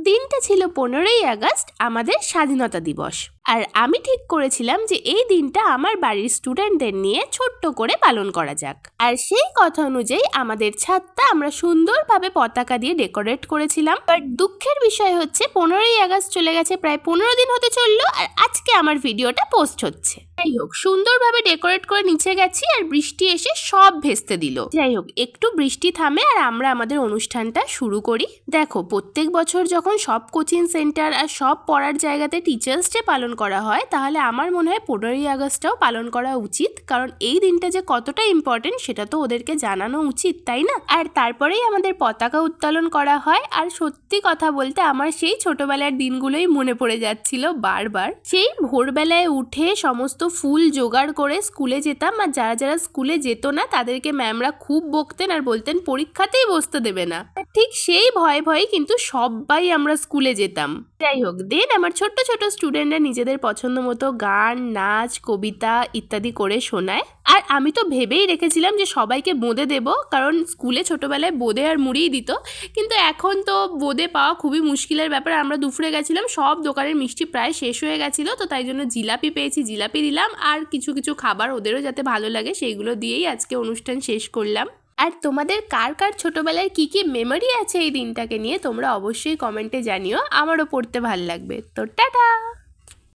দিনটা ছিল 15ই আগস্ট, আমাদের স্বাধীনতা দিবস। আর আমি ঠিক করেছিলাম যে এই দিনটা আমার বাড়ির স্টুডেন্টদের নিয়ে ছোট্ট করে পালন করা যাক। আর সেই কথা অনুযায়ী আমাদের ছাদটা আমরা সুন্দরভাবে পতাকা দিয়ে ডেকোরেট করেছিলাম। বাট দুঃখের বিষয় হচ্ছে 15ই আগস্ট চলে গেছে, প্রায় 15 দিন হতে চললো, আর আজকে আমার ভিডিওটা পোস্ট হচ্ছে। যাই হোক, সুন্দরভাবে ডেকোরেট করে নিচে গেছি আর বৃষ্টি এসে সব ভেস্তে দিল। যাই হোক, একটু বৃষ্টি থামে আর আমরা আমাদের অনুষ্ঠানটা শুরু করি। দেখো, প্রত্যেক বছর যখন সব কোচিং সেন্টার আর সব পড়ার জায়গাতে টিচার্স ডে পালন করা হয়, তাহলে আমার মনে হয় 15ই আগস্টটাও পালন করা উচিত, কারণ এই দিনটা যে কতটা ইম্পর্টেন্ট সেটা তো ওদেরকে জানানো উচিত, তাই না? আর তারপরেই আমাদের পতাকা উত্তোলন করা হয়। আর সত্যি কথা বলতে আমার সেই ছোটবেলার দিনগুলোই মনে পড়ে যাচ্ছিল বারবার। সেই ভোরবেলায় উঠে সমস্ত ফুল জোগাড় করে স্কুলে যেতাম, আর যারা যারা স্কুলে যেত না তাদেরকে ম্যামরা খুব বকতেন আর বলতেন পরীক্ষাতেই বসতে দেবে না। ঠিক সেই ভয়ে ভয়ে কিন্তু সবাই আমরা স্কুলে যেতাম। যাই হোক, দেন আমার ছোট্ট ছোট স্টুডেন্টরা নিজেদের পছন্দ মতো গান, নাচ, কবিতা ইত্যাদি করে শোনায়। আর আমি তো ভেবেই রেখেছিলাম যে সবাইকে বোঁদে দেব, কারণ স্কুলে ছোটবেলায় বোঁদে আর মুড়িই দিত, কিন্তু এখন তো বোঁদে পাওয়া খুবই মুশকিলের ব্যাপার। আমরা দুপুরে গেছিলাম, সব দোকানের মিষ্টি প্রায় শেষ হয়ে গেছিলো, তো তাই জন্য জিলাপি পেয়েছি, জিলাপি দিলাম, আর কিছু কিছু খাবার ওদেরও যাতে ভালো লাগে সেইগুলো দিয়েই আজকে অনুষ্ঠান শেষ করলাম। আর তোমাদের কার কার ছোটবেলায় কি কি মেমোরি আছে এই দিনটাকে নিয়ে তোমরা অবশ্যই কমেন্টে জানিও, আমারও পড়তে ভাল লাগবে। তো টাটা।